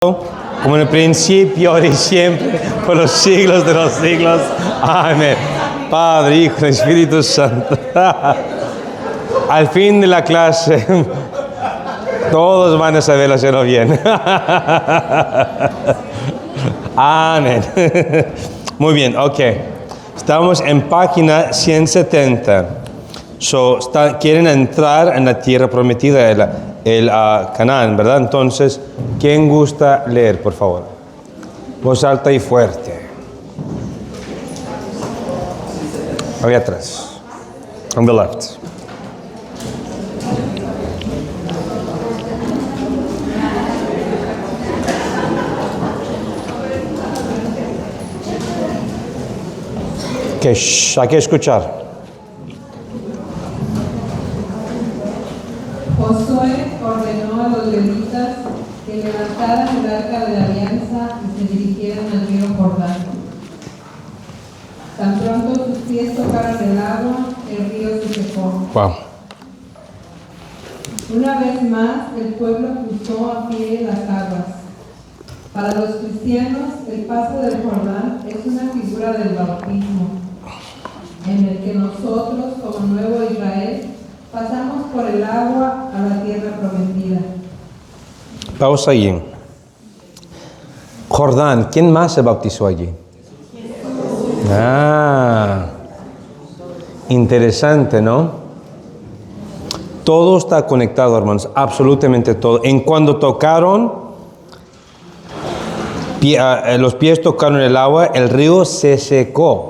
como en el principio, ahora y siempre, por los siglos de los siglos. Amén. Padre, Hijo y Espíritu Santo. Al fin de la clase, todos van a saber hacerlo bien. Amén. Muy bien, ok. Estamos en página 170. Quieren entrar en la tierra prometida, el Canaán, ¿verdad? Entonces, ¿quién gusta leer, por favor? Voz alta y fuerte. Ahí atrás. On the left. Hay que escuchar. Josué ordenó a los levitas que levantaran el arca de la alianza y se dirigieran al río Jordán. Tan pronto sus pies tocaron el agua, el río se secó. Wow. Una vez más, el pueblo cruzó a pie las aguas. Para los cristianos, el paso del Jordán es una figura del bautismo, en el que nosotros, como nuevo Israel, pasamos por el agua a la tierra prometida. Pausa allí. Jordán, ¿quién más se bautizó allí? Interesante, ¿no? Todo está conectado, hermanos, absolutamente todo. En cuando tocaron, los pies tocaron el agua, el río se secó.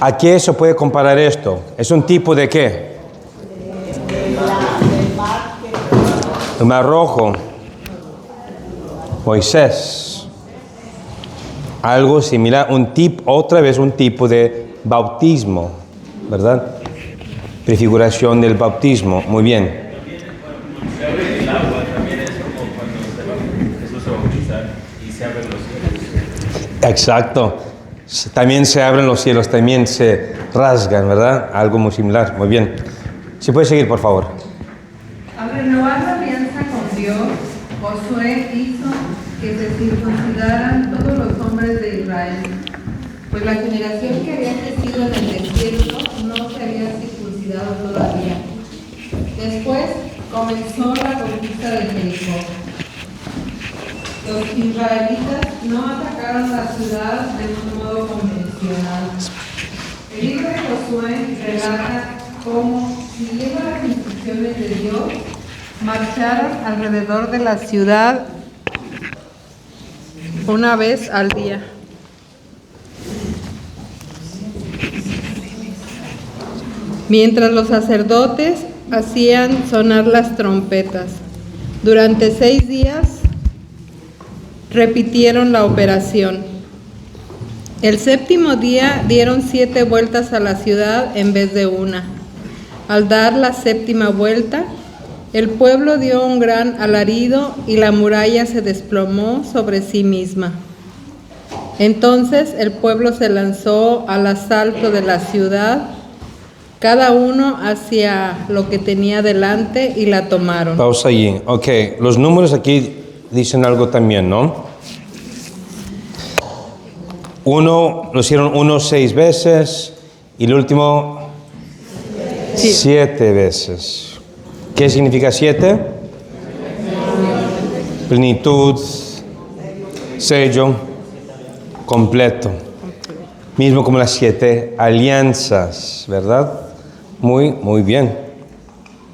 ¿A qué se puede comparar esto? ¿Es un tipo de qué? El Mar Rojo. Moisés. Algo similar, otra vez un tipo de bautismo, ¿verdad? Prefiguración del bautismo. Muy bien. Se abre el agua, también es como cuando Jesús se bautiza y se abren los cielos. Exacto. También se abren los cielos, también se rasgan, ¿verdad? Algo muy similar. Muy bien. ¿Se puede seguir, por favor? Al renovar la alianza con Dios, Josué hizo que se circuncidaran todos los hombres de Israel, pues la generación que había crecido en el desierto no se había circuncidado todavía. Después comenzó la conquista de Jericó. Los israelitas no atacaron la ciudad de un modo convencional. El libro de Josué relata cómo, siguiendo las instrucciones de Dios, marcharon alrededor de la ciudad una vez al día. Mientras los sacerdotes hacían sonar las trompetas. Durante 6 días repitieron la operación. El 7º día dieron 7 vueltas a la ciudad en vez de una. Al dar la 7ª vuelta, el pueblo dio un gran alarido y la muralla se desplomó sobre sí misma. Entonces el pueblo se lanzó al asalto de la ciudad, cada uno hacia lo que tenía delante y la tomaron. Pausa allí. Ok, los números aquí dicen algo también, ¿no? Lo hicieron 6 veces y el último 7 veces. ¿Qué significa 7? Plenitud, sello, completo. Mismo como las 7 alianzas, ¿verdad? Muy bien.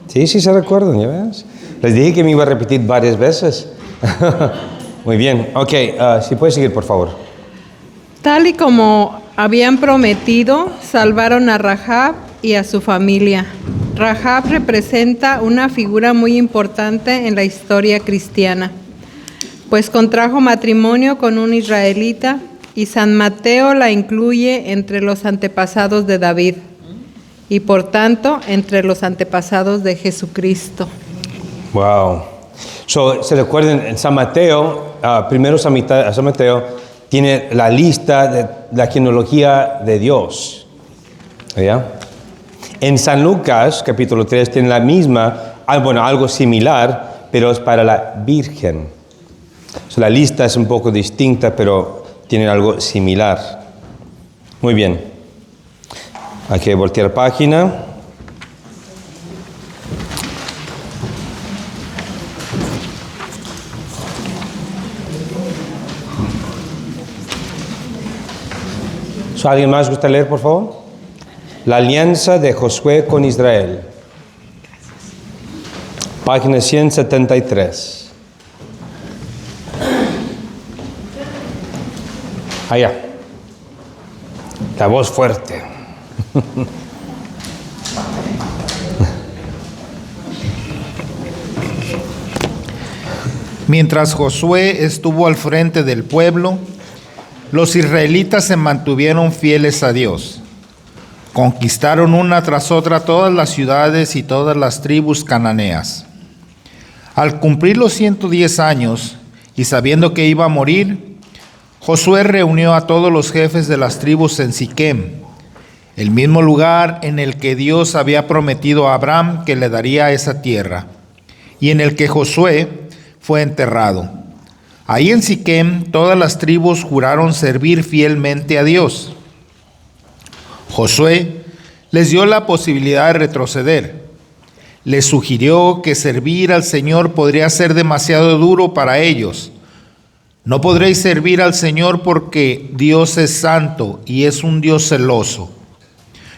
Sí, se recuerdan, ¿ya ves? Les dije que me iba a repetir varias veces. Muy bien. Ok, si puedes seguir, por favor. Tal y como habían prometido, salvaron a Rahab y a su familia. Rahab representa una figura muy importante en la historia cristiana, pues contrajo matrimonio con un israelita y San Mateo la incluye entre los antepasados de David y por tanto entre los antepasados de Jesucristo. Wow. Se recuerden, en San Mateo, primero San Mateo tiene la lista de la genealogía de Dios. ¿Ya? En San Lucas, capítulo 3, tiene la misma, algo similar, pero es para la Virgen. So, la lista es un poco distinta, pero tienen algo similar. Muy bien. Hay que voltear página. ¿Alguien más gusta leer, por favor? La alianza de Josué con Israel. Página 173. Allá. La voz fuerte. Mientras Josué estuvo al frente del pueblo, los israelitas se mantuvieron fieles a Dios. Conquistaron una tras otra todas las ciudades y todas las tribus cananeas. Al cumplir los 110 años y sabiendo que iba a morir, Josué reunió a todos los jefes de las tribus en Siquem, el mismo lugar en el que Dios había prometido a Abraham que le daría esa tierra, y en el que Josué fue enterrado. Ahí en Siquem todas las tribus juraron servir fielmente a Dios. Josué les dio la posibilidad de retroceder. Les sugirió que servir al Señor podría ser demasiado duro para ellos. No podréis servir al Señor porque Dios es santo y es un Dios celoso.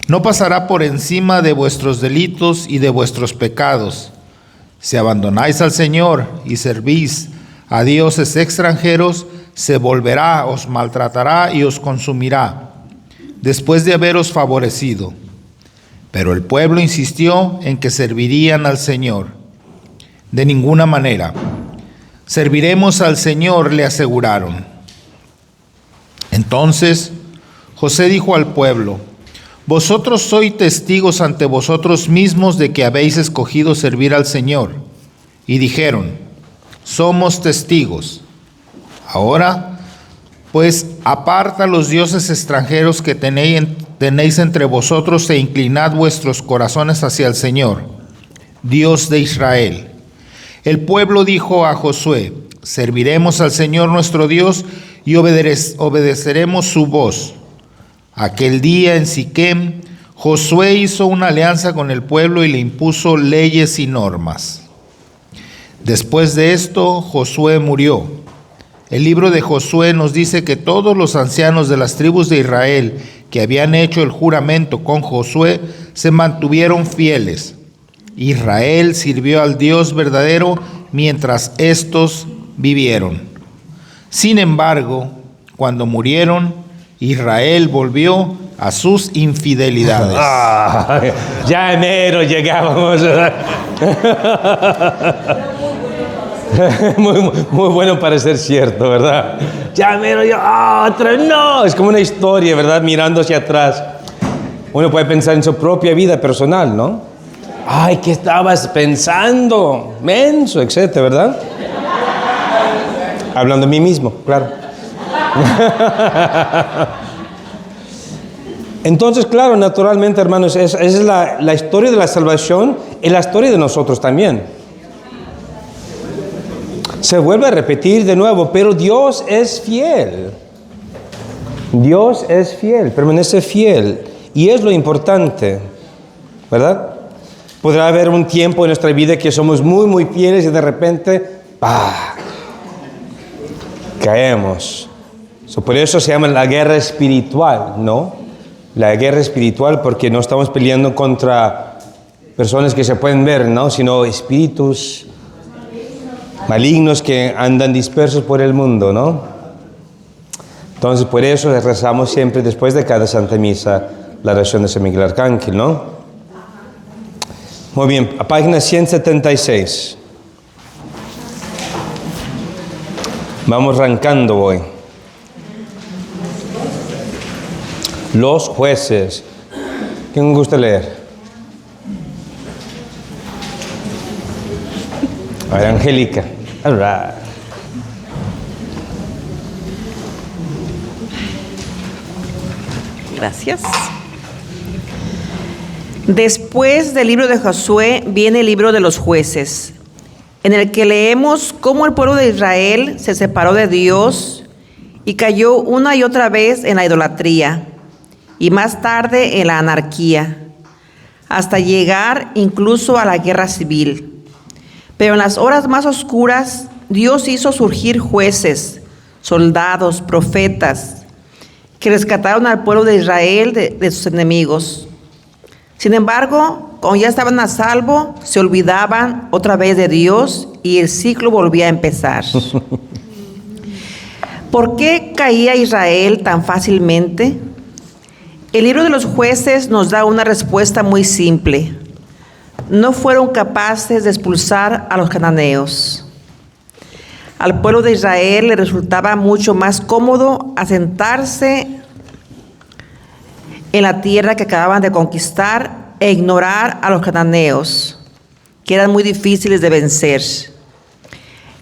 No pasará por encima de vuestros delitos y de vuestros pecados. Si abandonáis al Señor y servís a dioses extranjeros, se volverá, os maltratará y os consumirá, después de haberos favorecido. Pero el pueblo insistió en que servirían al Señor. De ninguna manera. Serviremos al Señor, le aseguraron. Entonces José dijo al pueblo: vosotros sois testigos ante vosotros mismos de que habéis escogido servir al Señor. Y dijeron: somos testigos. Ahora, pues, aparta los dioses extranjeros que tenéis entre vosotros e inclinad vuestros corazones hacia el Señor, Dios de Israel. El pueblo dijo a Josué: serviremos al Señor nuestro Dios y obedeceremos su voz. Aquel día en Siquem, Josué hizo una alianza con el pueblo y le impuso leyes y normas. Después de esto, Josué murió. El libro de Josué nos dice que todos los ancianos de las tribus de Israel que habían hecho el juramento con Josué se mantuvieron fieles. Israel sirvió al Dios verdadero mientras éstos vivieron. Sin embargo, cuando murieron, Israel volvió a sus infidelidades. Ya enero llegábamos. Muy bueno para ser cierto, ¿verdad? Ya enero, otra, no. Es como una historia, ¿verdad? Mirando hacia atrás. Uno puede pensar en su propia vida personal, ¿no? Ay, ¿qué estabas pensando? Menso, etcétera, ¿verdad? Hablando de mí mismo, claro. Entonces, claro, naturalmente, hermanos, esa es la historia de la salvación y la historia de nosotros también. Se vuelve a repetir de nuevo, pero Dios es fiel. Dios es fiel, permanece fiel. Y es lo importante, ¿verdad? Podrá haber un tiempo en nuestra vida que somos muy, muy fieles y de repente, caemos. Por eso se llama la guerra espiritual, ¿no? La guerra espiritual, porque no estamos peleando contra personas que se pueden ver, ¿no? Sino espíritus malignos que andan dispersos por el mundo, ¿no? Entonces, por eso rezamos siempre después de cada Santa Misa la oración de San Miguel Arcángel, ¿no? Muy bien, a página 176. Vamos arrancando hoy. Los jueces. ¿Quién me gusta leer? A ver, Angélica. All right. Gracias. Después del libro de Josué viene el libro de los jueces. en el que leemos cómo el pueblo de Israel se separó de Dios y cayó una y otra vez en la idolatría y más tarde en la anarquía, hasta llegar incluso a la guerra civil. Pero en las horas más oscuras, Dios hizo surgir jueces, soldados, profetas, que rescataron al pueblo de Israel de sus enemigos. Sin embargo, cuando ya estaban a salvo, se olvidaban otra vez de Dios y el ciclo volvía a empezar. ¿Por qué caía Israel tan fácilmente? El libro de los Jueces nos da una respuesta muy simple. No fueron capaces de expulsar a los cananeos. Al pueblo de Israel le resultaba mucho más cómodo asentarse en la tierra que acababan de conquistar e ignorar a los cananeos, que eran muy difíciles de vencer.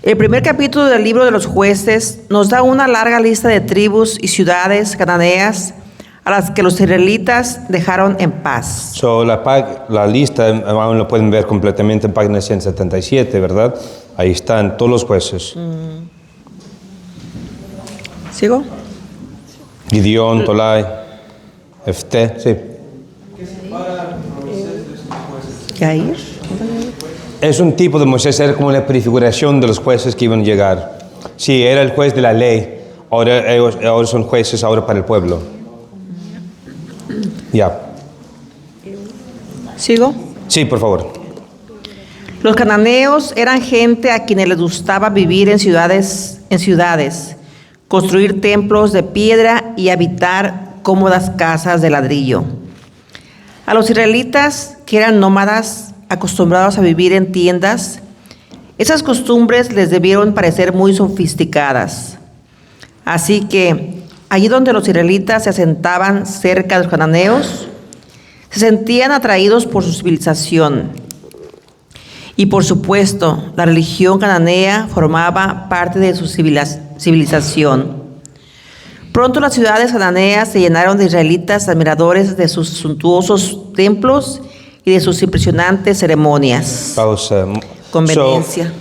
El primer capítulo del libro de los Jueces nos da una larga lista de tribus y ciudades cananeas a las que los israelitas dejaron en paz. La lista aún lo pueden ver completamente en página 177, ¿verdad? Ahí están todos los jueces. ¿Sigo? Gideón, Tolai, Efté, sí. Yair. Es un tipo de Moisés, era como la prefiguración de los jueces que iban a llegar. Sí, era el juez de la ley, ahora son jueces ahora para el pueblo. Ya. ¿Sigo? Sí, por favor. Los cananeos eran gente a quienes les gustaba vivir en ciudades, construir templos de piedra y habitar cómodas casas de ladrillo. A los israelitas, que eran nómadas, acostumbrados a vivir en tiendas, esas costumbres les debieron parecer muy sofisticadas. Así que, allí donde los israelitas se asentaban cerca de los cananeos, se sentían atraídos por su civilización. Y por supuesto, la religión cananea formaba parte de su civilización. Pronto las ciudades cananeas se llenaron de israelitas admiradores de sus suntuosos templos y de sus impresionantes ceremonias. Pausa. Conveniencia.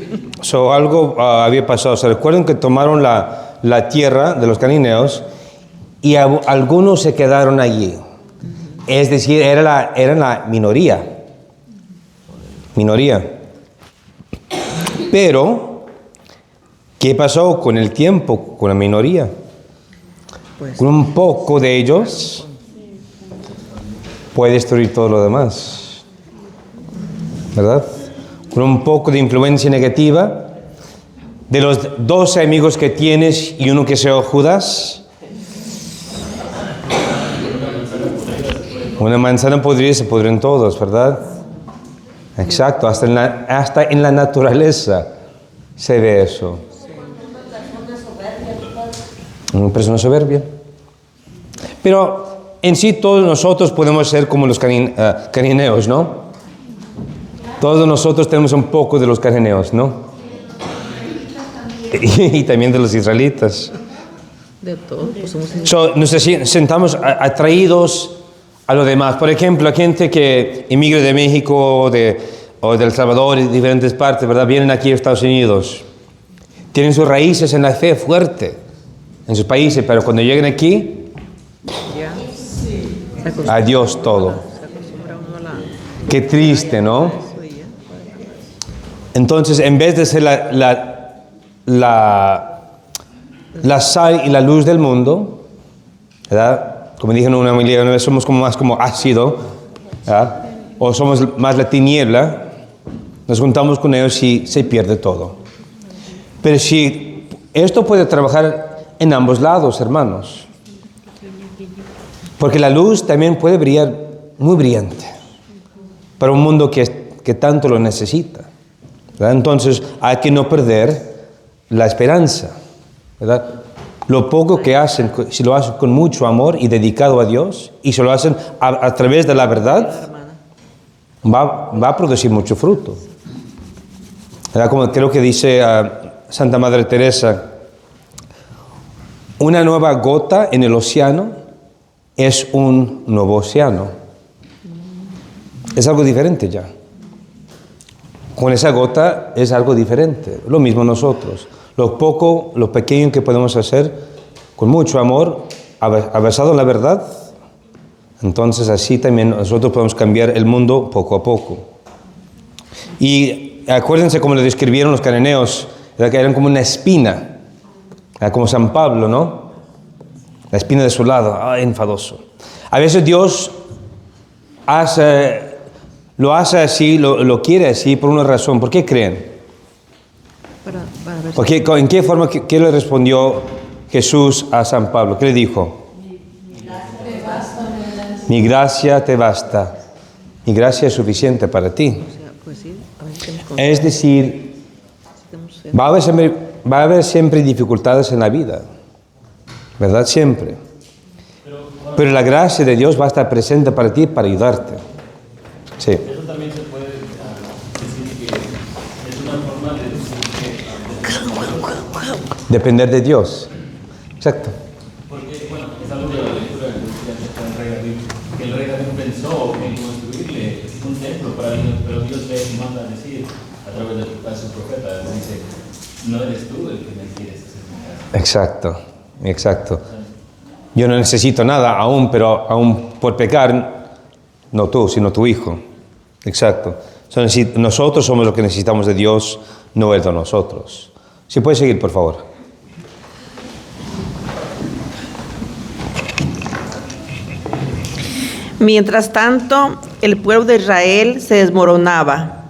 Algo había pasado. ¿Se recuerdan que tomaron la tierra de los cananeos y algunos se quedaron allí? Es decir, era la minoría. Pero, ¿qué pasó con el tiempo, con la minoría? Con un poco de ellos puede destruir todo lo demás, ¿verdad? Con un poco de influencia negativa, de los 12 amigos que tienes y uno que sea Judas, una manzana podrida se pudren todos, ¿verdad? Exacto, hasta en la naturaleza se ve eso. Una persona soberbia. Pero en sí todos nosotros podemos ser como los cananeos, ¿no? Todos nosotros tenemos un poco de los cananeos, ¿no? Y también de los israelitas. De todo. Nos sentamos atraídos a lo demás. Por ejemplo, la gente que emigra de México o de El Salvador y diferentes partes, ¿verdad? Vienen aquí a Estados Unidos. Tienen sus raíces en la fe fuerte en sus países, pero cuando llegan aquí, adiós todo. Qué triste, ¿no? Entonces, en vez de ser la sal y la luz del mundo, ¿verdad? Como dije en una homilía una vez, somos más como ácido, ¿verdad? O somos más la tiniebla, nos juntamos con ellos y se pierde todo. Pero si esto puede trabajar en ambos lados, hermanos, porque la luz también puede brillar muy brillante para un mundo que tanto lo necesita, ¿verdad? Entonces hay que no perder la esperanza, ¿verdad? Lo poco que hacen, si lo hacen con mucho amor y dedicado a Dios, y si lo hacen a través de la verdad, va a producir mucho fruto. ¿Verdad? Como creo que dice Santa Madre Teresa, una nueva gota en el océano es un nuevo océano. Es algo diferente ya. con esa gota es algo diferente. Lo mismo nosotros. Lo poco, lo pequeño que podemos hacer con mucho amor, basado en la verdad, entonces así también nosotros podemos cambiar el mundo poco a poco. Y acuérdense cómo lo describieron los cananeos, que eran como una espina, como San Pablo, ¿no? La espina de su lado, enfadoso. A veces Dios lo hace así, lo quiere así por una razón. ¿Por qué creen? Porque, ¿en qué forma, qué le respondió Jesús a San Pablo? ¿Qué le dijo? Mi gracia te basta. Mi gracia es suficiente para ti. Es decir, va a haber siempre dificultades en la vida, ¿verdad? Siempre. Pero la gracia de Dios va a estar presente para ti, para ayudarte. Sí. Eso también se puede decir que es una forma de decir que Depender de Dios. Exacto. porque, bueno, es algo de la lectura del rey David, que el rey David pensó en construirle un templo para Dios, pero Dios le manda a decir a través de su profeta, le dice, no eres tú el que me quieres hacer mi casa. Exacto. Exacto. Yo no necesito nada aún, pero aún por pecar, no tú, sino tu hijo. Exacto. Nosotros somos los que necesitamos de Dios, no Él de nosotros. Si puedes seguir, por favor. Mientras tanto, el pueblo de Israel se desmoronaba.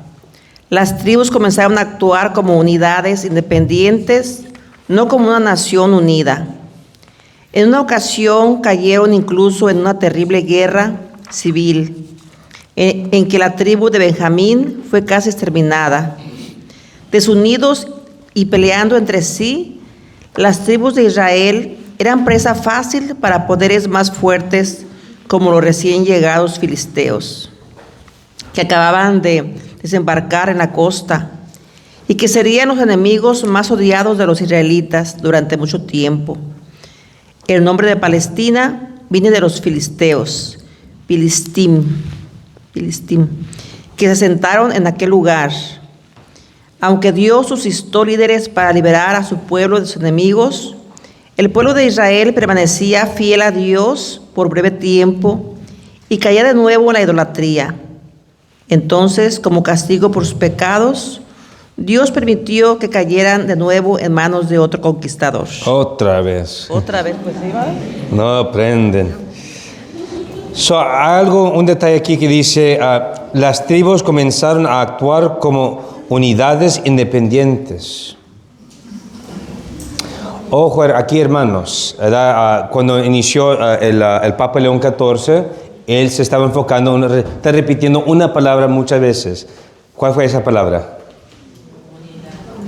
Las tribus comenzaron a actuar como unidades independientes, no como una nación unida. En una ocasión cayeron incluso en una terrible guerra civil, en que la tribu de Benjamín fue casi exterminada. Desunidos y peleando entre sí, las tribus de Israel eran presa fácil para poderes más fuertes, como los recién llegados filisteos, que acababan de desembarcar en la costa y que serían los enemigos más odiados de los israelitas durante mucho tiempo. El nombre de Palestina viene de los filisteos, Filistim, que se asentaron en aquel lugar. Aunque Dios suscitó líderes para liberar a su pueblo de sus enemigos, el pueblo de Israel permanecía fiel a Dios por breve tiempo y caía de nuevo en la idolatría. Entonces, como castigo por sus pecados, Dios permitió que cayeran de nuevo en manos de otro conquistador. Otra vez. Otra vez, pues sí, ¿vale? No aprenden. Un detalle aquí que dice, las tribus comenzaron a actuar como unidades independientes. Ojo, aquí hermanos, cuando inició el Papa León XIV, él se estaba enfocando, está repitiendo una palabra muchas veces. ¿Cuál fue esa palabra?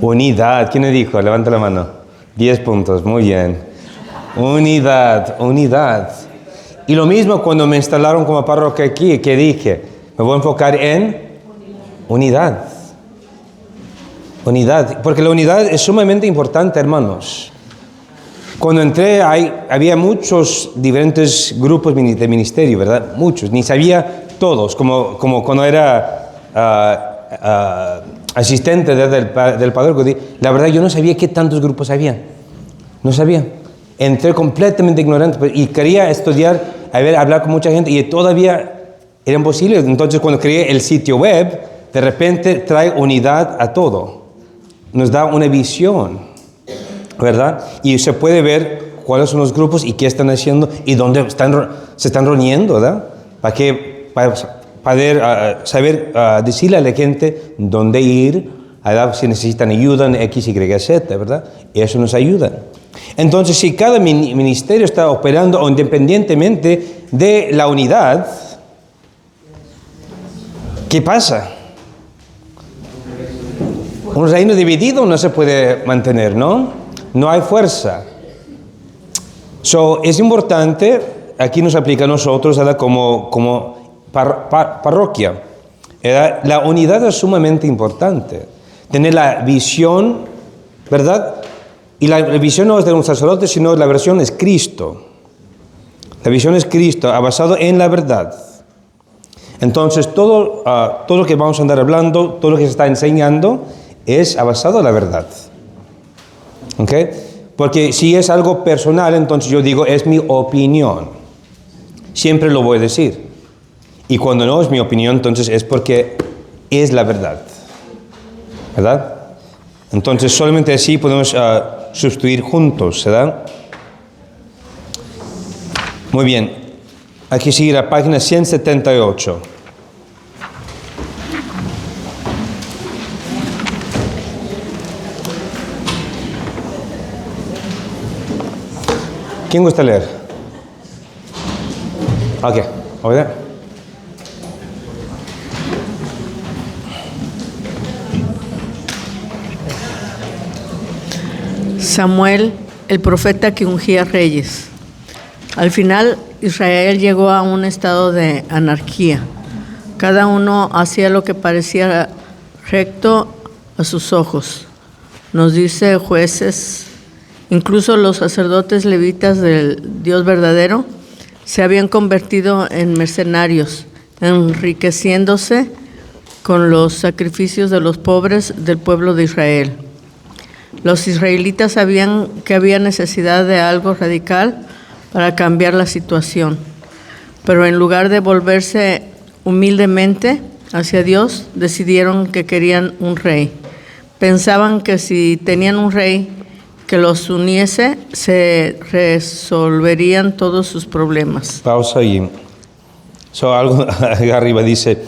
Unidad. ¿Quién le dijo? Levanta la mano. 10 puntos, muy bien. Unidad. Y lo mismo cuando me instalaron como párroco aquí, que dije, me voy a enfocar en unidad. Unidad, porque la unidad es sumamente importante, hermanos. Cuando entré había muchos diferentes grupos de ministerio, ¿verdad? Muchos, ni sabía todos, como cuando era asistente del padre. La verdad yo no sabía qué tantos grupos había, no sabía. Entré completamente ignorante y quería estudiar, hablar con mucha gente y todavía era imposible. Entonces cuando creé el sitio web, de repente trae unidad a todo. Nos da una visión, ¿verdad? Y se puede ver cuáles son los grupos y qué están haciendo y dónde se están reuniendo, ¿verdad? Para poder saber decirle a la gente dónde ir, si necesitan ayuda en X, Y, Z, ¿verdad? Eso nos ayuda. Entonces, si cada ministerio está operando independientemente de la unidad, ¿qué pasa? Un reino dividido no se puede mantener, ¿no? No hay fuerza. Es importante, aquí nos aplica a nosotros, ¿verdad? como parroquia. ¿Verdad? La unidad es sumamente importante. Tener la visión, ¿verdad? Y la visión no es de un sacerdote, sino la visión es Cristo. La visión es Cristo, basado en la verdad. Entonces, todo lo que vamos a andar hablando, todo lo que se está enseñando, es basado en la verdad. ¿Ok? Porque si es algo personal, entonces yo digo, es mi opinión. Siempre lo voy a decir. Y cuando no es mi opinión, entonces es porque es la verdad. ¿Verdad? Entonces, solamente así podemos sustituir juntos, ¿verdad? Muy bien. Hay que seguir a página 178. ¿Quién gusta leer? Ok, over there. Samuel, el profeta que ungía reyes. Al final, Israel llegó a un estado de anarquía. Cada uno hacía lo que parecía recto a sus ojos. Nos dice Jueces, incluso los sacerdotes levitas del Dios verdadero se habían convertido en mercenarios, enriqueciéndose con los sacrificios de los pobres del pueblo de Israel. Los israelitas sabían que había necesidad de algo radical para cambiar la situación, pero en lugar de volverse humildemente hacia Dios, decidieron que querían un rey. Pensaban que si tenían un rey que los uniese, se resolverían todos sus problemas. Pausa y algo arriba dice,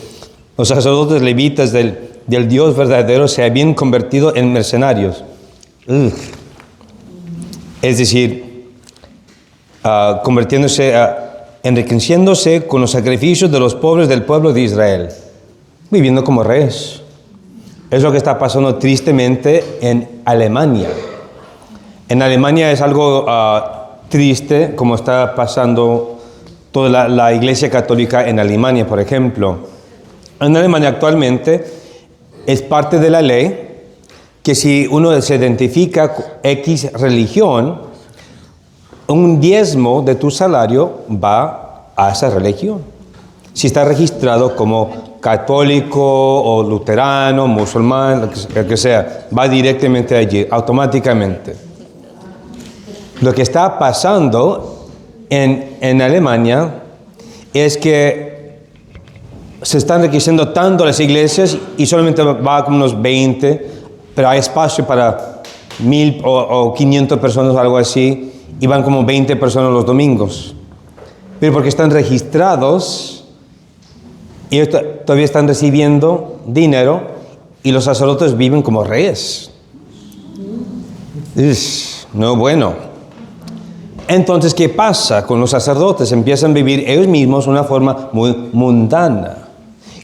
los sacerdotes levitas del Dios verdadero se habían convertido en mercenarios. Es decir, enriqueciéndose con los sacrificios de los pobres del pueblo de Israel, viviendo como reyes. Es lo que está pasando tristemente en Alemania. En Alemania es algo triste, como está pasando toda la Iglesia Católica en Alemania, por ejemplo. En Alemania actualmente es parte de la ley que si uno se identifica con X religión, un diezmo de tu salario va a esa religión. Si está registrado como católico o luterano, musulmán, lo que sea, va directamente allí, automáticamente. Lo que está pasando en Alemania es que se están enriqueciendo tanto las iglesias y solamente va como unos 20, pero hay espacio para 1,000 o 500 personas o algo así, y van como 20 personas los domingos. Pero porque están registrados, ellos todavía están recibiendo dinero y los sacerdotes viven como reyes. No bueno. Entonces, ¿qué pasa con los sacerdotes? Empiezan a vivir ellos mismos de una forma muy mundana.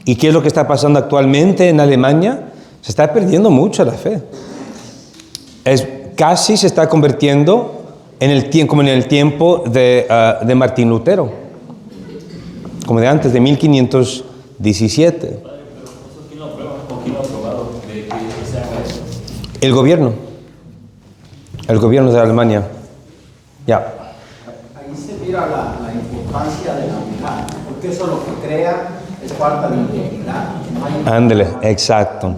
¿Y qué es lo que está pasando actualmente en Alemania? Se está perdiendo mucho la fe. Casi se está convirtiendo como en el tiempo de Martín Lutero, como de antes, de 1517. ¿Quién lo aprueba o quién lo ha aprobado de que se haga eso? El gobierno de Alemania. Ya. Ahí se mira la importancia de la unidad, porque eso lo que crea es falta de integridad. Ándale, exacto.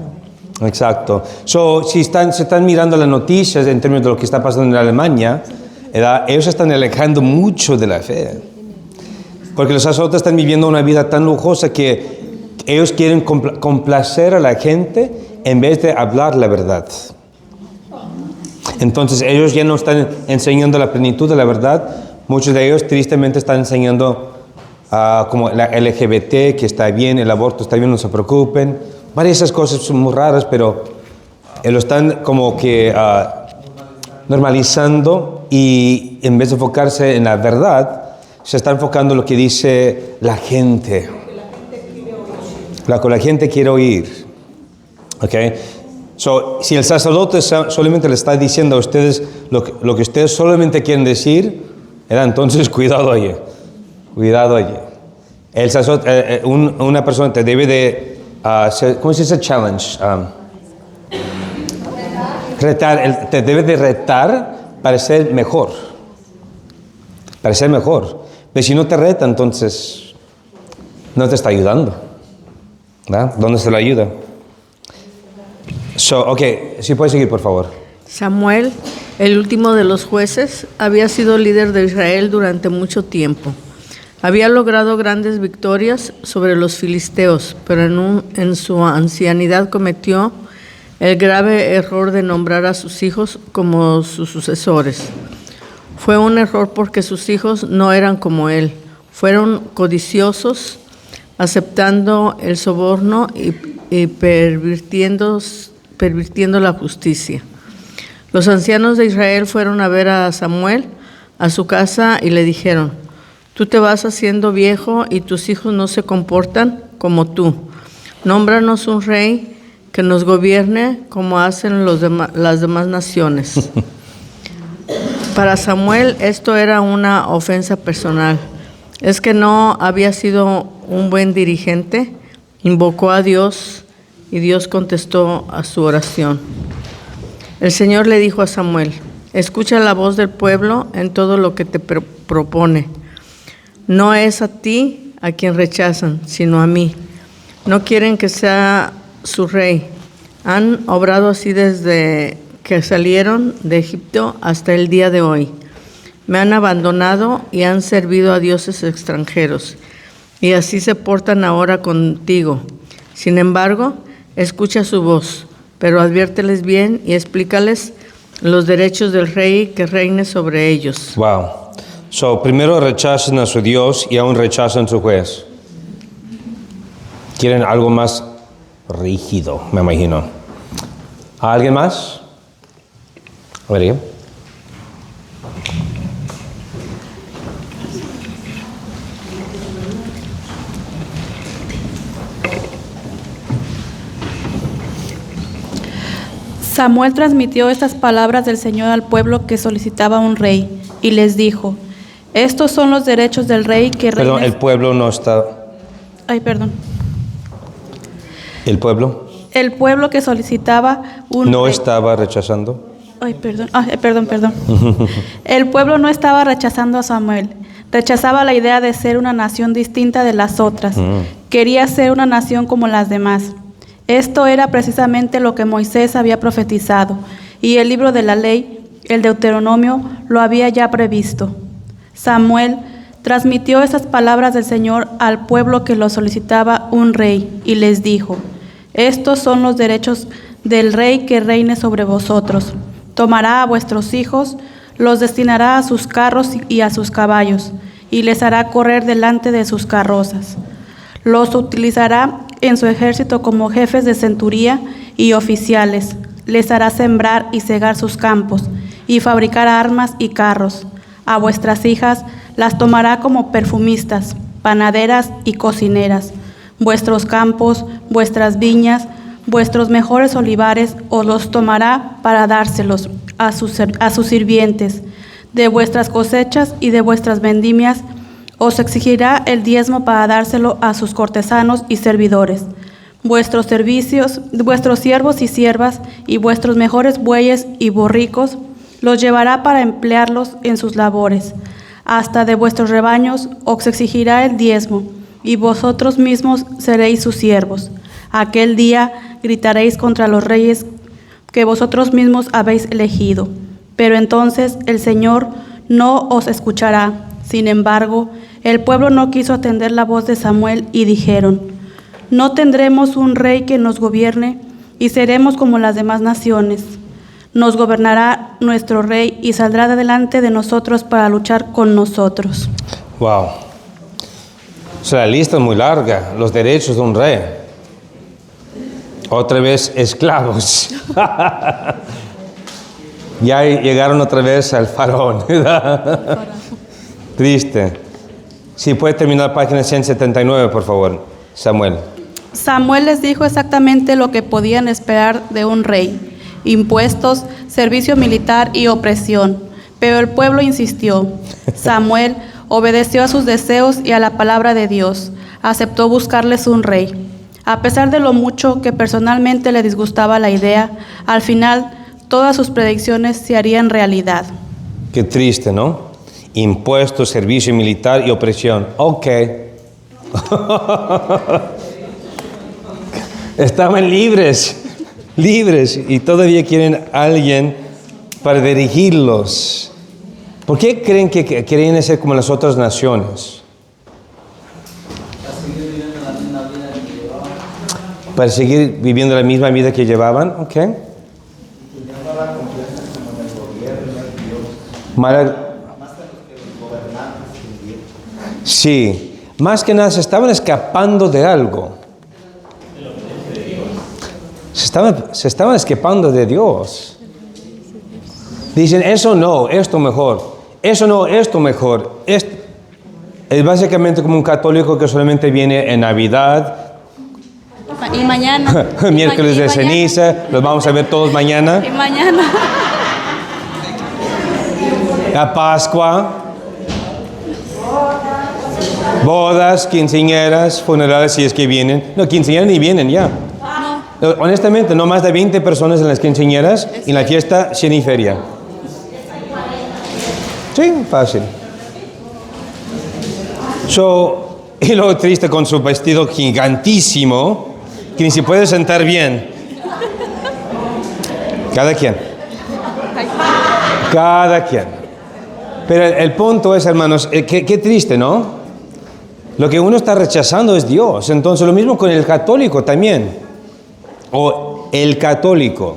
Si se están mirando las noticias en términos de lo que está pasando en Alemania, ellos se están alejando mucho de la fe. Porque los sacerdotes están viviendo una vida tan lujosa que ellos quieren complacer a la gente en vez de hablar la verdad. Entonces ellos ya no están enseñando la plenitud de la verdad. Muchos de ellos tristemente están enseñando como la LGBT, que está bien, el aborto está bien, no se preocupen. Varias de esas cosas son muy raras, pero lo están como que normalizando, y en vez de enfocarse en la verdad, se está enfocando en lo que dice la gente. Lo que la gente quiere oír. ¿Okay? Si el sacerdote solamente le está diciendo a ustedes lo que ustedes solamente quieren decir, entonces cuidado allí. El sacerdote, una persona te debe de, ¿cómo se dice? Challenge. Retar, te debe de retar para ser mejor. Pero si no te reta, entonces no te está ayudando. ¿Verdad? ¿Dónde está la ayuda? Ok, si puedes seguir, por favor. Samuel, el último de los jueces, había sido líder de Israel durante mucho tiempo. Había logrado grandes victorias sobre los filisteos, pero en su ancianidad cometió el grave error de nombrar a sus hijos como sus sucesores. Fue un error porque sus hijos no eran como él. Fueron codiciosos, aceptando el soborno y pervirtiendo la justicia. Los ancianos de Israel fueron a ver a Samuel a su casa y le dijeron: tú te vas haciendo viejo y tus hijos no se comportan como tú. Nómbranos un rey que nos gobierne como hacen las demás naciones. Para Samuel esto era una ofensa personal. Es que no había sido un buen dirigente. Invocó a Dios y Dios contestó a su oración. El Señor le dijo a Samuel: escucha la voz del pueblo en todo lo que te propone. No es a ti a quien rechazan, sino a mí. No quieren que sea su rey. Han obrado así desde que salieron de Egipto hasta el día de hoy. Me han abandonado y han servido a dioses extranjeros, y así se portan ahora contigo. Sin embargo, escucha su voz, pero adviérteles bien y explícales los derechos del rey que reine sobre ellos. Wow. Primero rechazan a su Dios y aún rechazan a su juez. Quieren algo más rígido, me imagino. ¿Alguien más? A ver, Samuel transmitió estas palabras del Señor al pueblo que solicitaba un rey y les dijo: estos son los derechos del rey que reina. Perdón, el pueblo no está. Ay, perdón. ¿El pueblo? El pueblo que solicitaba un ¿No rey. estaba rechazando? Ay, perdón. Perdón. El pueblo no estaba rechazando a Samuel. Rechazaba la idea de ser una nación distinta de las otras. Quería ser una nación como las demás. Esto era precisamente lo que Moisés había profetizado, y el libro de la ley, el Deuteronomio, lo había ya previsto. Samuel transmitió esas palabras del Señor al pueblo que lo solicitaba un rey, y les dijo: estos son los derechos del rey que reine sobre vosotros. Tomará a vuestros hijos, los destinará a sus carros y a sus caballos, y les hará correr delante de sus carrozas. Los utilizará en su ejército como jefes de centuría y oficiales. Les hará sembrar y cegar sus campos, y fabricar armas y carros. A vuestras hijas las tomará como perfumistas, panaderas y cocineras. Vuestros campos, vuestras viñas, vuestros mejores olivares os los tomará para dárselos a sus sirvientes. De vuestras cosechas y de vuestras vendimias os exigirá el diezmo para dárselo a sus cortesanos y servidores. Vuestros siervos y siervas y vuestros mejores bueyes y borricos los llevará para emplearlos en sus labores. Hasta de vuestros rebaños os exigirá el diezmo, y vosotros mismos seréis sus siervos. Aquel día gritaréis contra los reyes que vosotros mismos habéis elegido, pero entonces el Señor no os escuchará. Sin embargo, el pueblo no quiso atender la voz de Samuel y dijeron: no tendremos un rey que nos gobierne y seremos como las demás naciones. Nos gobernará nuestro rey y saldrá delante de nosotros para luchar con nosotros. Wow. La lista es muy larga. Los derechos de un rey. Otra vez esclavos. Ya llegaron otra vez al faraón. Triste. Si puede terminar página 179, por favor, Samuel. Samuel les dijo exactamente lo que podían esperar de un rey: impuestos, servicio militar y opresión. Pero el pueblo insistió. Samuel obedeció a sus deseos y a la palabra de Dios. Aceptó buscarles un rey. A pesar de lo mucho que personalmente le disgustaba la idea, al final todas sus predicciones se harían realidad. Qué triste, ¿no? Impuestos, servicio militar y opresión. Ok. Estaban libres, y todavía quieren a alguien para dirigirlos. ¿Por qué creen que querían ser como las otras naciones? Para seguir viviendo la misma vida que llevaban, ¿ok? Sí, más que nada se estaban escapando de algo. Se estaban escapando de Dios. Dicen, eso no, esto mejor. Eso no, esto mejor. Es básicamente como un católico que solamente viene en Navidad. Y mañana. Miércoles de ceniza, los vamos a ver todos mañana. Y mañana. A Pascua. Bodas, quinceañeras, funerales si es que vienen. No, quinceañeras ni vienen ya. No, honestamente, no más de 20 personas en las quinceañeras y en la fiesta sin y feria. Sí, fácil. Y luego triste con su vestido gigantísimo, que ni se puede sentar bien. Cada quien. Pero el punto es, hermanos, qué triste, ¿no? Lo que uno está rechazando es Dios. Entonces, lo mismo con el católico también. O el católico.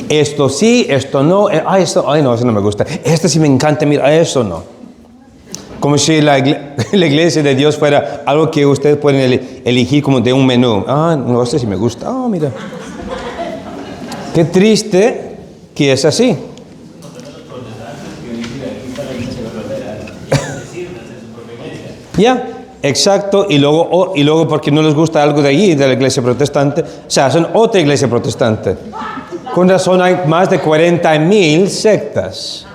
Esto sí, esto no. Ay, no, eso no me gusta. Esto sí me encanta, mira, eso no. Como si la iglesia de Dios fuera algo que ustedes pueden elegir como de un menú. No, esto sí me gusta. Mira. Qué triste que es así. Ya, exacto. Y luego porque no les gusta algo de allí, de la iglesia protestante, se hacen otra iglesia protestante. Con razón hay más de 40,000 sectas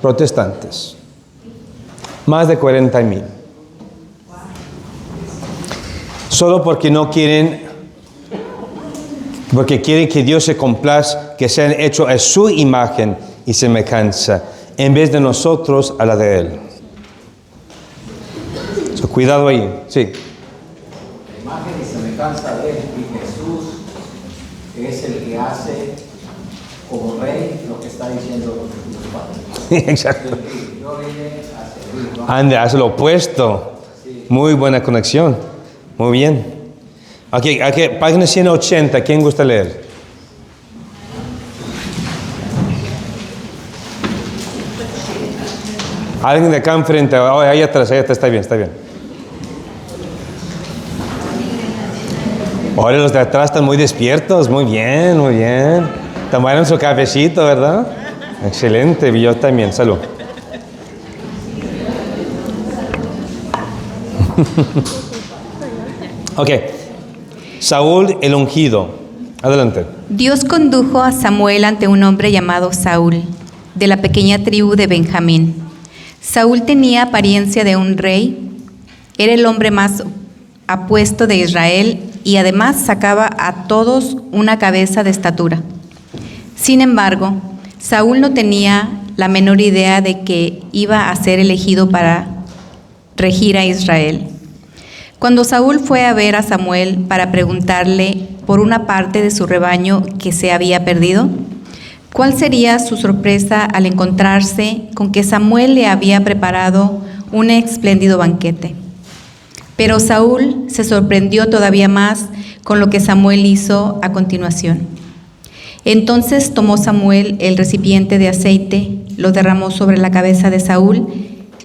protestantes. Más de 40,000. Solo porque no quieren, porque quieren que Dios se complazca, que sean hechos a su imagen y semejanza, en vez de nosotros a la de Él. Cuidado ahí, sí. La imagen y semejanza de Él, y Jesús es el que hace como rey lo que está diciendo los padres. Exacto. Yo vine a servir, ¿no? Ande, hace lo opuesto. Muy buena conexión. Muy bien. Aquí, página 180, ¿quién gusta leer? Alguien de acá enfrente, ahí atrás, está bien, está bien. Ahora los de atrás están muy despiertos, muy bien. Tomaron su cafecito, ¿verdad? Excelente, yo también, salud. Ok, Saúl el ungido, adelante. Dios condujo a Samuel ante un hombre llamado Saúl, de la pequeña tribu de Benjamín. Saúl tenía apariencia de un rey, era el hombre más apuesto de Israel y además sacaba a todos una cabeza de estatura. Sin embargo, Saúl no tenía la menor idea de que iba a ser elegido para regir a Israel. Cuando Saúl fue a ver a Samuel para preguntarle por una parte de su rebaño que se había perdido, ¿cuál sería su sorpresa al encontrarse con que Samuel le había preparado un espléndido banquete? Pero Saúl se sorprendió todavía más con lo que Samuel hizo a continuación. Entonces tomó Samuel el recipiente de aceite, lo derramó sobre la cabeza de Saúl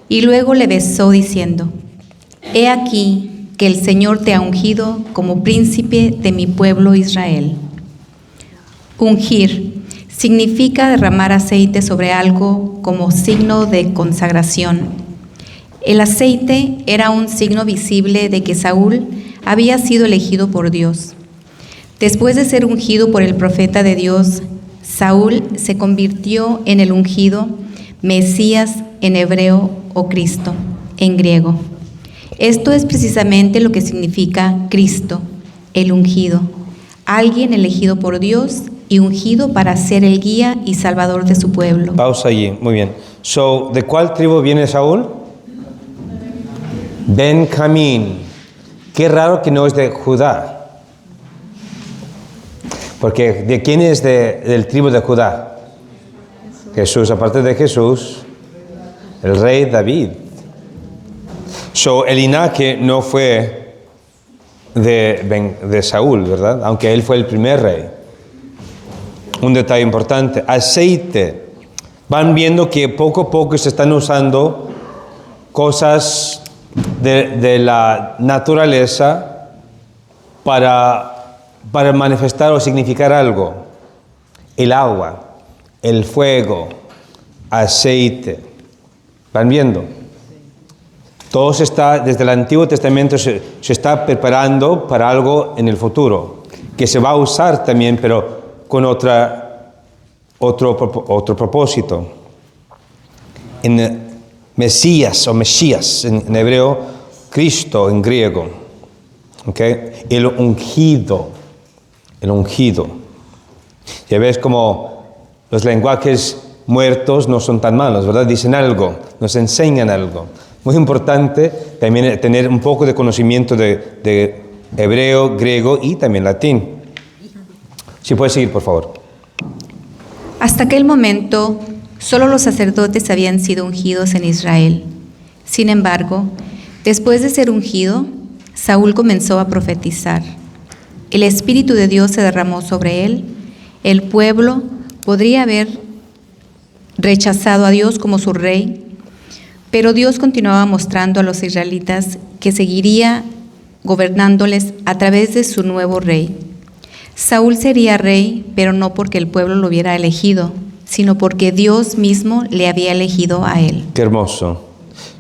y luego le besó diciendo: «He aquí que el Señor te ha ungido como príncipe de mi pueblo Israel». Ungir significa derramar aceite sobre algo como signo de consagración. El aceite era un signo visible de que Saúl había sido elegido por Dios. Después de ser ungido por el profeta de Dios, Saúl se convirtió en el ungido, Mesías en hebreo o Cristo en griego. Esto es precisamente lo que significa Cristo, el ungido, alguien elegido por Dios y ungido para ser el guía y salvador de su pueblo. Pausa allí, muy bien. ¿De cuál tribu viene Saúl? Benjamín. Qué raro que no es de Judá. Porque ¿de quién es del tribu de Judá? Jesús. Aparte de Jesús, el rey David. El linaje no fue de Saúl, ¿verdad? Aunque él fue el primer rey. Un detalle importante. Aceite. Van viendo que poco a poco se están usando cosas de la naturaleza para manifestar o significar algo. El agua, el fuego, aceite. ¿Van viendo? Todo desde el Antiguo Testamento se está preparando para algo en el futuro, que se va a usar también, pero con otro propósito. En Mesías o Mesías en hebreo, Cristo en griego. ¿Okay? El ungido. Ya ves como los lenguajes muertos no son tan malos, ¿verdad? Dicen algo, nos enseñan algo. Muy importante también tener un poco de conocimiento de hebreo, griego y también latín. Si puedes seguir, por favor. Hasta aquel momento, solo los sacerdotes habían sido ungidos en Israel. Sin embargo, después de ser ungido, Saúl comenzó a profetizar. El Espíritu de Dios se derramó sobre él. El pueblo podría haber rechazado a Dios como su rey, pero Dios continuaba mostrando a los israelitas que seguiría gobernándoles a través de su nuevo rey. Saúl sería rey, pero no porque el pueblo lo hubiera elegido, sino porque Dios mismo le había elegido a él. Qué hermoso.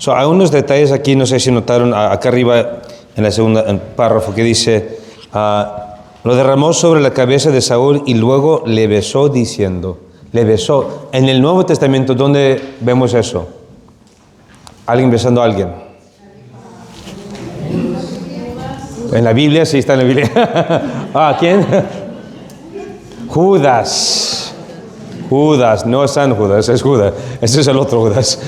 Hay unos detalles aquí, no sé si notaron, acá arriba en la segunda párrafo que dice, lo derramó sobre la cabeza de Saúl y luego le besó diciendo, le besó. En el Nuevo Testamento, ¿dónde vemos eso? ¿Alguien besando a alguien? En la Biblia, sí está en la Biblia. ¿Quién? Judas, no es San Judas, es Judas. Ese es el otro Judas.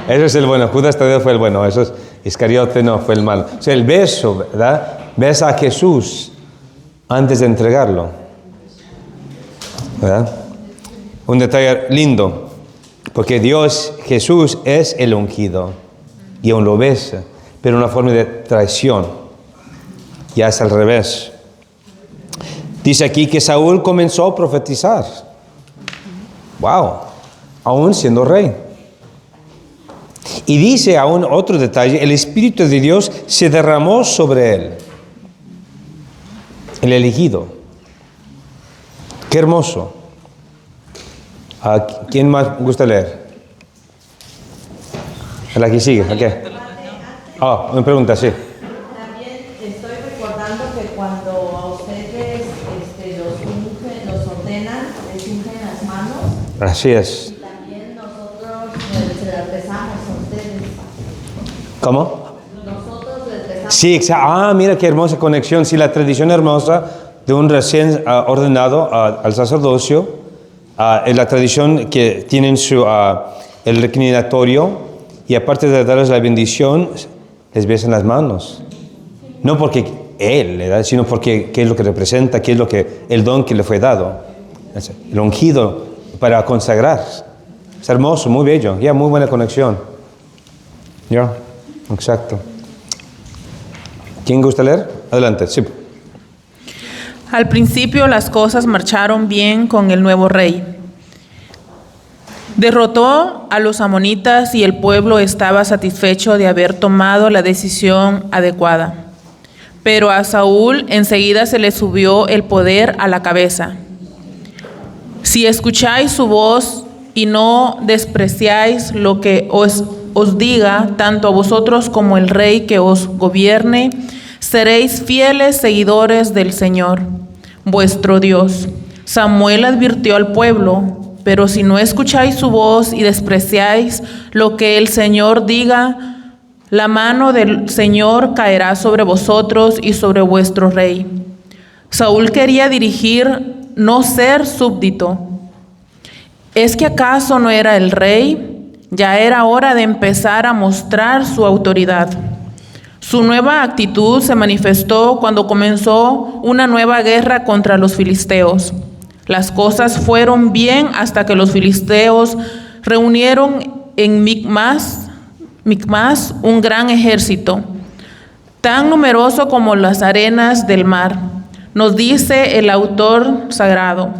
Ese es el bueno. Judas todavía fue el bueno. Eso es Iscariote, no, fue el malo. El beso, ¿verdad? Besa a Jesús antes de entregarlo. ¿Verdad? Un detalle lindo. Porque Jesús es el ungido. Y aún lo besa. Pero una forma de traición. Ya es al revés. Dice aquí que Saúl comenzó a profetizar. ¡Wow! Aún siendo rey. Y dice aún otro detalle, el Espíritu de Dios se derramó sobre él. El elegido. ¡Qué hermoso! ¿A quién más gusta leer? ¿A la que sigue? ¿A qué? Me pregunta, sí. También estoy recordando que cuando a ustedes los ordenan, les ungen las manos. Así es. Y también nosotros se las besamos a ustedes. ¿Cómo? Nosotros les besamos. Sí, exacto. Mira qué hermosa conexión. Sí, la tradición hermosa de un recién ordenado al sacerdocio, es la tradición que tienen el reclinatorio, y aparte de darles la bendición, les besan las manos. No porque él le da, sino porque qué es lo que representa, qué es el don que le fue dado. El ungido para consagrar. Es hermoso, muy bello. Muy buena conexión. Exacto. ¿Quién gusta leer? Adelante, sí. Al principio las cosas marcharon bien con el nuevo rey. Derrotó a los amonitas y el pueblo estaba satisfecho de haber tomado la decisión adecuada. Pero a Saúl enseguida se le subió el poder a la cabeza. Si escucháis su voz y no despreciáis lo que os diga, tanto a vosotros como el rey que os gobierne, seréis fieles seguidores del Señor, vuestro Dios. Samuel advirtió al pueblo, pero si no escucháis su voz y despreciáis lo que el Señor diga, la mano del Señor caerá sobre vosotros y sobre vuestro rey. Saúl quería dirigir, no ser súbdito. ¿Es que acaso no era el rey? Ya era hora de empezar a mostrar su autoridad. Su nueva actitud se manifestó cuando comenzó una nueva guerra contra los filisteos. Las cosas fueron bien hasta que los filisteos reunieron en Micmas un gran ejército, tan numeroso como las arenas del mar. Nos dice el autor sagrado: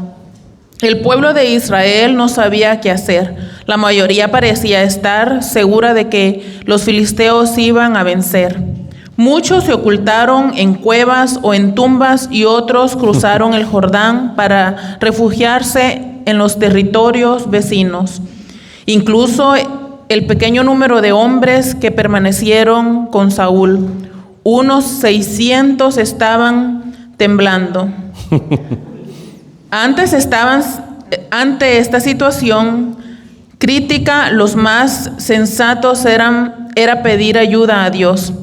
el pueblo de Israel no sabía qué hacer. La mayoría parecía estar segura de que los filisteos iban a vencer. Muchos se ocultaron en cuevas o en tumbas y otros cruzaron el Jordán para refugiarse en los territorios vecinos. Incluso el pequeño número de hombres que permanecieron con Saúl, unos 600, estaban temblando. Ante esta situación crítica, los más sensatos era pedir ayuda a Dios.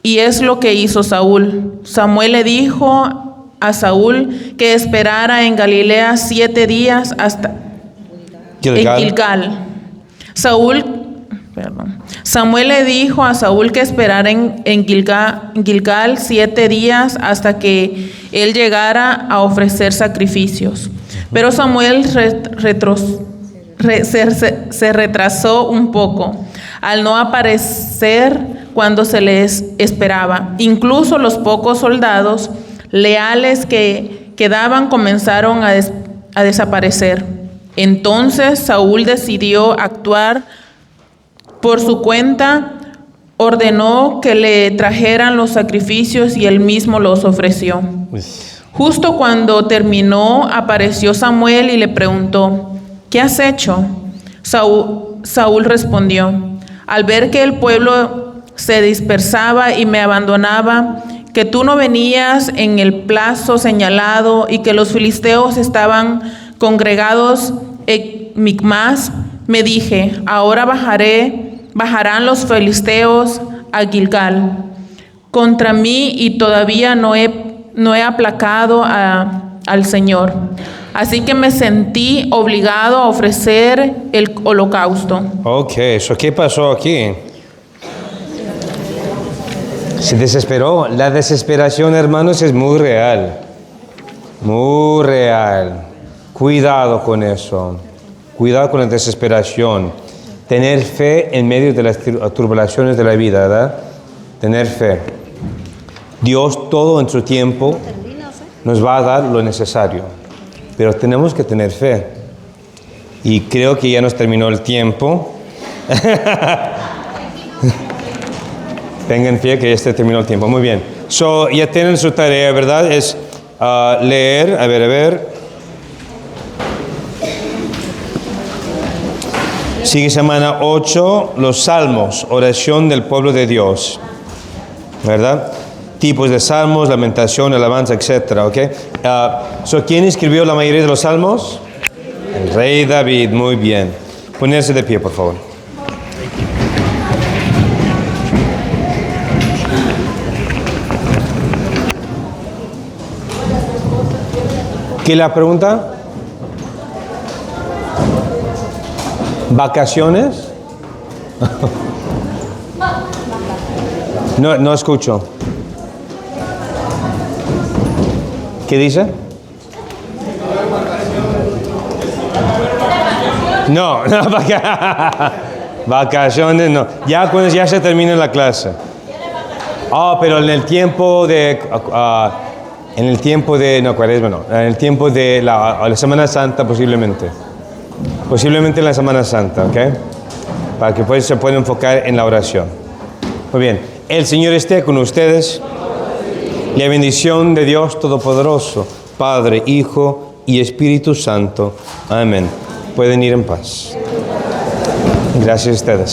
Y es lo que hizo Saúl. Samuel le dijo a Saúl que esperara en Galilea 7 días hasta en Gilgal. Samuel le dijo a Saúl que esperara en Gilgal 7 días hasta que él llegara a ofrecer sacrificios. Pero Samuel se retrasó un poco al no aparecer cuando se les esperaba. Incluso los pocos soldados leales que quedaban comenzaron a desaparecer. Entonces Saúl decidió actuar por su cuenta, ordenó que le trajeran los sacrificios y él mismo los ofreció. Justo cuando terminó, apareció Samuel y le preguntó: ¿qué has hecho? Saúl respondió: al ver que el pueblo se dispersaba y me abandonaba, que tú no venías en el plazo señalado y que los filisteos estaban congregados en Micmas, me dije: ahora bajarán los filisteos a Gilgal contra mí y todavía no he aplacado al Señor. Así que me sentí obligado a ofrecer el holocausto. Ok, ¿qué pasó aquí? Se desesperó. La desesperación, hermanos, es muy real. Muy real. Cuidado con eso. Cuidado con la desesperación. Tener fe en medio de las tribulaciones de la vida, ¿verdad? Tener fe. Dios, todo en su tiempo, nos va a dar lo necesario. Pero tenemos que tener fe. Y creo que ya nos terminó el tiempo. Tengan fe que ya se terminó el tiempo. Muy bien. Ya tienen su tarea, ¿verdad? Es leer. A ver. Sigue semana 8, los salmos, oración del pueblo de Dios. ¿Verdad? Tipos de salmos, lamentación, alabanza, etc. ¿Ok? ¿Quién escribió la mayoría de los salmos? El rey David. Muy bien. Ponerse de pie, por favor. ¿Qué es la pregunta? ¿Vacaciones? No escucho. ¿Qué dice? No, vacaciones no. Ya cuando ya se termina la clase. Pero en el tiempo de Cuaresma no. En el tiempo de la Semana Santa posiblemente. Posiblemente en la Semana Santa, ¿ok? Para que pues se pueda enfocar en la oración. Muy bien. El Señor esté con ustedes. La bendición de Dios Todopoderoso, Padre, Hijo y Espíritu Santo. Amén. Pueden ir en paz. Gracias a ustedes.